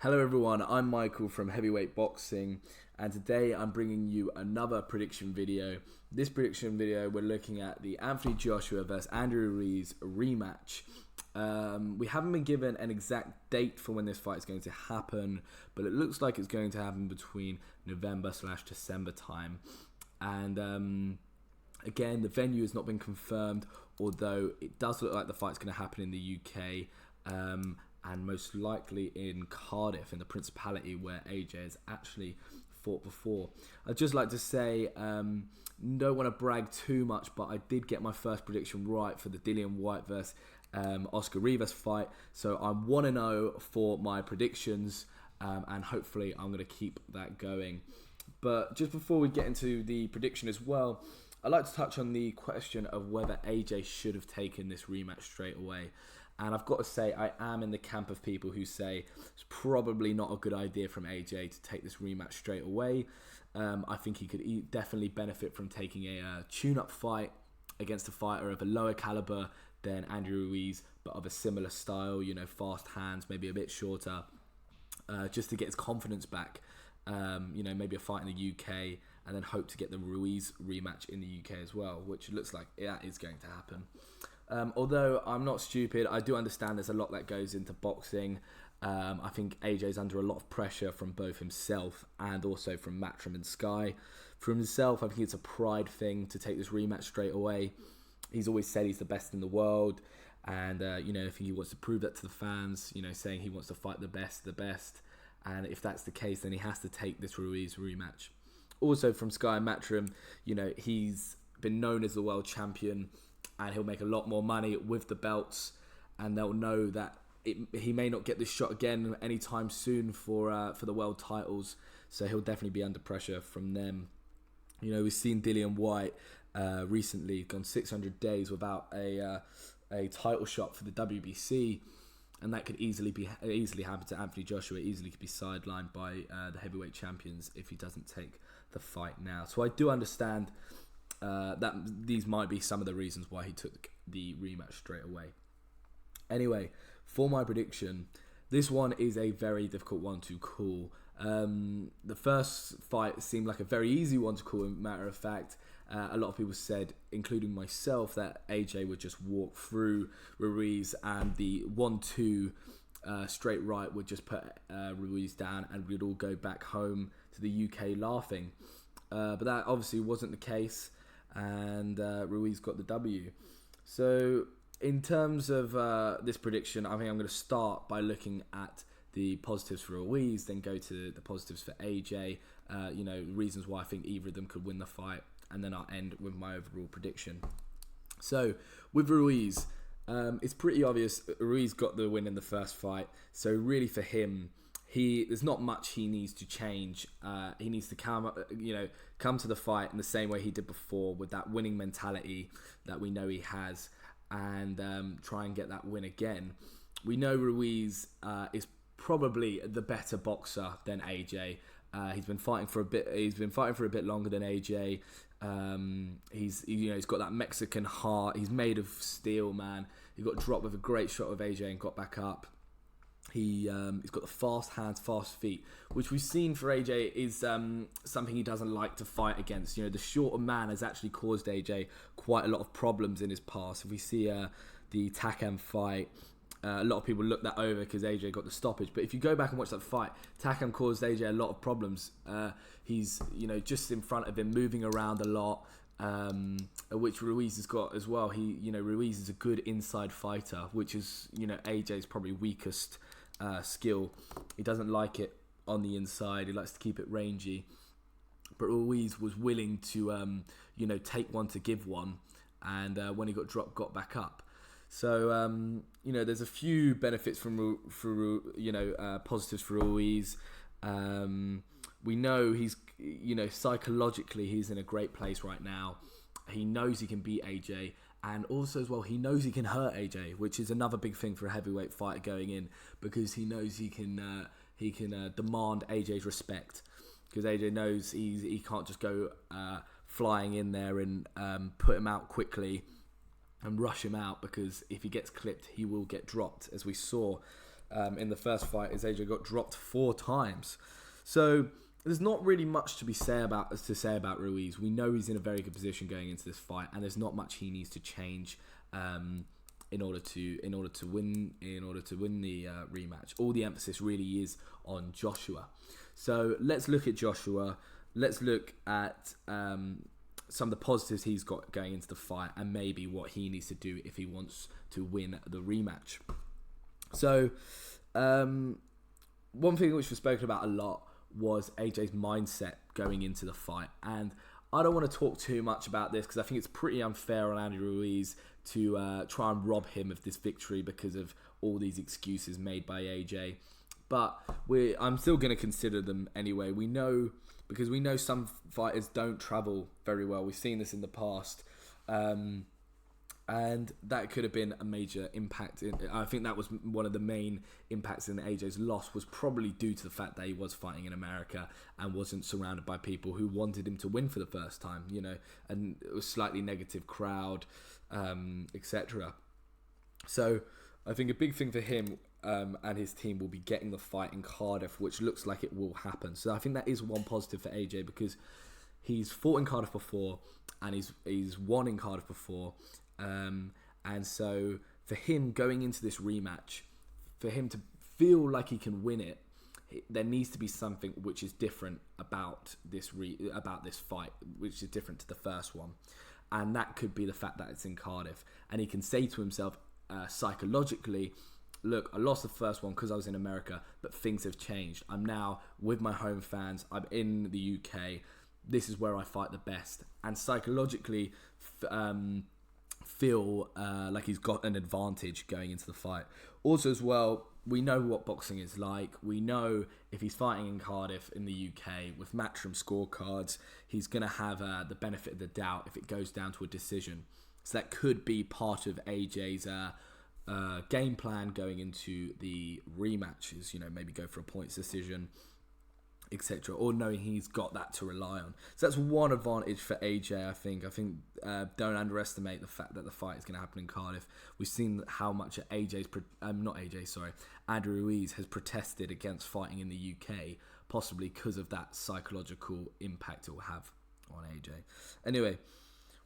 Hello everyone, I'm Michael from Heavyweight Boxing, and today I'm bringing you another prediction video. This prediction video, we're looking at the Anthony Joshua vs Andrew Ruiz rematch. We haven't been given an exact date for when this fight is going to happen, but it looks like it's going to happen between November/December time. And again, the venue has not been confirmed, although it does look like the fight's going to happen in the UK. And most likely in Cardiff, in the Principality, where AJ has actually fought before. I'd just like to say, don't want to brag too much, but I did get my first prediction right for the Dillian Whyte vs Oscar Rivas fight. So I'm 1-0 for my predictions, and hopefully I'm going to keep that going. But just before we get into the prediction as well, I'd like to touch on the question of whether AJ should have taken this rematch straight away. And I've got to say, I am in the camp of people who say it's probably not a good idea from AJ to take this rematch straight away. I think he could definitely benefit from taking a tune-up fight against a fighter of a lower caliber than Andrew Ruiz, but of a similar style, you know, fast hands, maybe a bit shorter, just to get his confidence back. You know, maybe a fight in the UK, and then hope to get the Ruiz rematch in the UK as well, which looks like that is going to happen. Although I'm not stupid, I do understand there's a lot that goes into boxing. I think AJ's under a lot of pressure from both himself and also from Matchroom and Sky. For himself, I think it's a pride thing to take this rematch straight away. He's always said he's the best in the world, and you know, I think he wants to prove that to the fans. You know, saying he wants to fight the best. And if that's the case, then he has to take this Ruiz rematch. Also, from Sky and Matchroom, you know, he's been known as the world champion, and he'll make a lot more money with the belts, and they'll know that he may not get this shot again anytime soon for the world titles, so he'll definitely be under pressure from them. You know, we've seen Dillian Whyte recently gone 600 days without a title shot for the WBC, and that could easily happen to Anthony Joshua. Easily could be sidelined by the heavyweight champions if he doesn't take the fight now. So I do understand that these might be some of the reasons why he took the rematch straight away. Anyway, for my prediction, this one is a very difficult one to call. The first fight seemed like a very easy one to call, matter of fact. A lot of people said, including myself, that AJ would just walk through Ruiz, and the 1-2 straight right would just put Ruiz down, and we'd all go back home to the UK laughing. But that obviously wasn't the case, and Ruiz got the W. So in terms of this prediction, I think I'm going to start by looking at the positives for Ruiz, then go to the positives for AJ, you know, reasons why I think either of them could win the fight, and then I'll end with my overall prediction. So with Ruiz, it's pretty obvious Ruiz got the win in the first fight, so really for him, there's not much he needs to change. He needs to come to the fight in the same way he did before, with that winning mentality that we know he has, and try and get that win again. We know Ruiz is probably the better boxer than AJ. He's been fighting for a bit longer than AJ. He's got that Mexican heart. He's made of steel, man. He got dropped with a great shot of AJ and got back up. He's got the fast hands, fast feet, which we've seen for AJ is something he doesn't like to fight against. You know, the shorter man has actually caused AJ quite a lot of problems in his past. If we see the Takam fight, a lot of people look that over because AJ got the stoppage. But if you go back and watch that fight, Takam caused AJ a lot of problems. He's, you know, just in front of him, moving around a lot, which Ruiz has got as well. Ruiz is a good inside fighter, which is, you know, AJ's probably weakest skill. He doesn't like it on the inside. He likes to keep it rangy. But Ruiz was willing to, take one to give one, and when he got dropped, got back up. So, there's a few benefits positives for Ruiz. We know he's, psychologically he's in a great place right now. He knows he can beat AJ, and also as well, he knows he can hurt AJ, which is another big thing for a heavyweight fighter going in, because he knows he can demand AJ's respect, because AJ knows he can't just go flying in there and put him out quickly and rush him out, because if he gets clipped, he will get dropped, as we saw in the first fight, as AJ got dropped 4 times. So there's not really much to say about Ruiz. We know he's in a very good position going into this fight, and there's not much he needs to change in order to win the rematch. All the emphasis really is on Joshua. So let's look at Joshua. Let's look at some of the positives he's got going into the fight, and maybe what he needs to do if he wants to win the rematch. So one thing which was spoken about a lot was AJ's mindset going into the fight, and I don't want to talk too much about this because I think it's pretty unfair on Andy Ruiz to try and rob him of this victory because of all these excuses made by AJ. But I'm still going to consider them anyway. We know some fighters don't travel very well. We've seen this in the past. And that could have been a major impact. I think that was one of the main impacts in AJ's loss, was probably due to the fact that he was fighting in America and wasn't surrounded by people who wanted him to win for the first time, and it was slightly negative crowd, etc. So I think a big thing for him and his team will be getting the fight in Cardiff, which looks like it will happen. So I think that is one positive for AJ, because he's fought in Cardiff before and he's won in Cardiff before. And so for him going into this rematch, for him to feel like he can win it, there needs to be something which is different about this fight, which is different to the first one. And that could be the fact that it's in Cardiff. And he can say to himself psychologically, look, I lost the first one because I was in America, but things have changed. I'm now with my home fans. I'm in the UK. This is where I fight the best. And psychologically feel like he's got an advantage going into the fight. Also as well, we know what boxing is like. We know if he's fighting in Cardiff in the UK with Matchroom scorecards, he's going to have the benefit of the doubt if it goes down to a decision. So that could be part of AJ's game plan going into the rematches, maybe go for a points decision, etc., or knowing he's got that to rely on. So that's one advantage for AJ, I think. Don't underestimate the fact that the fight is going to happen in Cardiff. We've seen how much Andrew Ruiz has protested against fighting in the UK, possibly because of that psychological impact it will have on AJ. Anyway,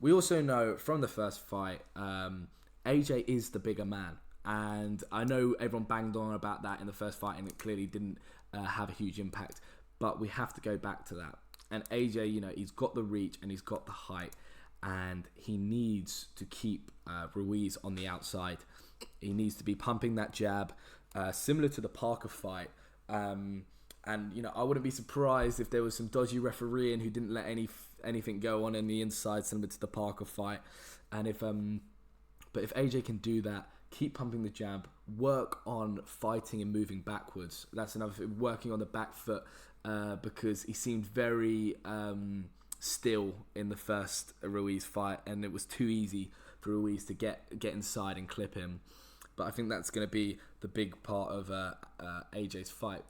we also know from the first fight, AJ is the bigger man. And I know everyone banged on about that in the first fight, and it clearly didn't have a huge impact. But we have to go back to that. And AJ, he's got the reach and he's got the height, and he needs to keep Ruiz on the outside. He needs to be pumping that jab, similar to the Parker fight. And I wouldn't be surprised if there was some dodgy refereeing who didn't let anything go on in the inside, similar to the Parker fight. And if AJ can do that, keep pumping the jab, work on fighting and moving backwards. That's another thing, working on the back foot, because he seemed very still in the first Ruiz fight, and it was too easy for Ruiz to get inside and clip him. But I think that's going to be the big part of AJ's fight.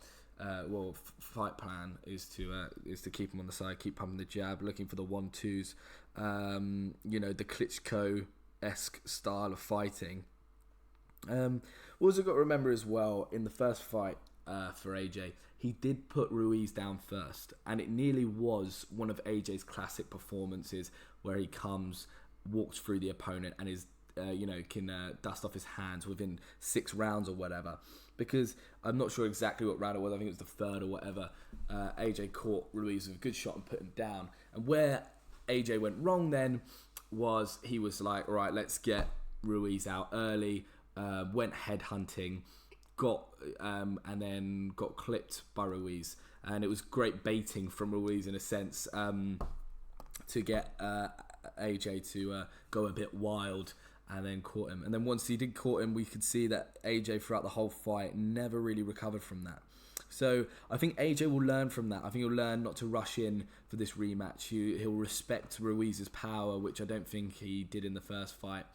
Fight plan is to keep him on the side, keep pumping the jab, looking for the 1-2s. The Klitschko-esque style of fighting. We also got to remember as well, in the first fight for AJ, he did put Ruiz down first, and it nearly was one of AJ's classic performances where he walks through the opponent and is can dust off his hands within 6 rounds or whatever. Because I'm not sure exactly what round it was, I think it was the 3rd or whatever. AJ caught Ruiz with a good shot and put him down. And where AJ went wrong then was he was like, all right, let's get Ruiz out early. Went headhunting, and then got clipped by Ruiz, and it was great baiting from Ruiz in a sense to get AJ to go a bit wild, and then caught him. And then once he did caught him, we could see that AJ throughout the whole fight never really recovered from that. So I think AJ will learn from that. I think he'll learn not to rush in for this rematch. He'll respect Ruiz's power, which I don't think he did in the first fight,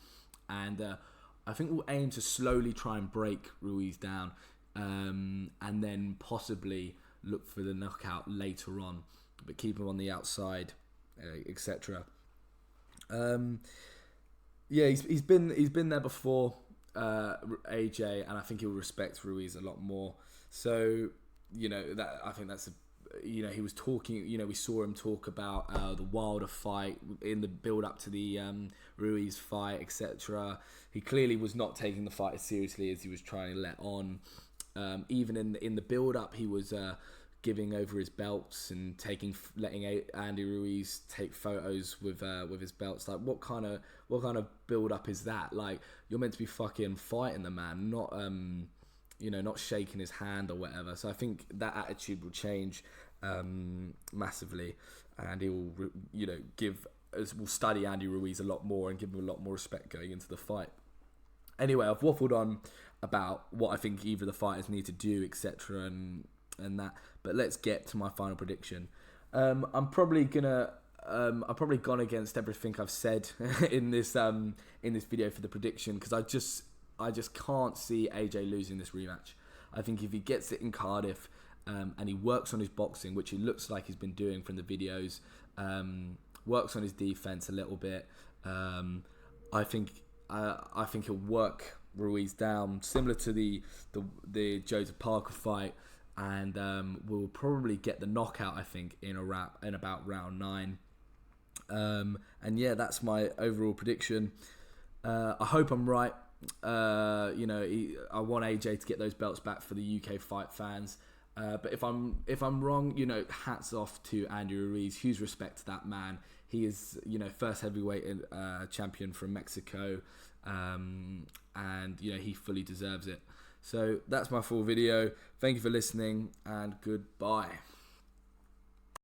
and I think we'll aim to slowly try and break Ruiz down, and then possibly look for the knockout later on, but keep him on the outside, etc. He's been there before. AJ, and I think he'll respect Ruiz a lot more. So, that I think that's he was talking. We saw him talk about the Wilder fight in the build up to the Ruiz fight, etc. He clearly was not taking the fight as seriously as he was trying to let on. Even in the build up, he was giving over his belts and letting Andy Ruiz take photos with his belts. Like, what kind of build up is that? Like, you're meant to be fucking fighting the man, not not shaking his hand or whatever. So I think that attitude will change massively, and he will will study Andy Ruiz a lot more and give him a lot more respect going into the fight. Anyway, I've waffled on about what I think either of the fighters need to do, etc. and that. But let's get to my final prediction. I've probably gone against everything I've said in this video for the prediction, because I just can't see AJ losing this rematch. I think if he gets it in Cardiff and he works on his boxing, which he looks like he's been doing from the videos, works on his defense a little bit, I think he'll work Ruiz down, similar to the Joseph Parker fight, and we'll probably get the knockout, I think, in about round 9. And yeah, that's my overall prediction. I hope I'm right. I want AJ to get those belts back for the UK fight fans. But if I'm wrong, hats off to Andy Ruiz. Huge respect to that man. He is, first heavyweight champion from Mexico, and he fully deserves it. So that's my full video. Thank you for listening, and goodbye.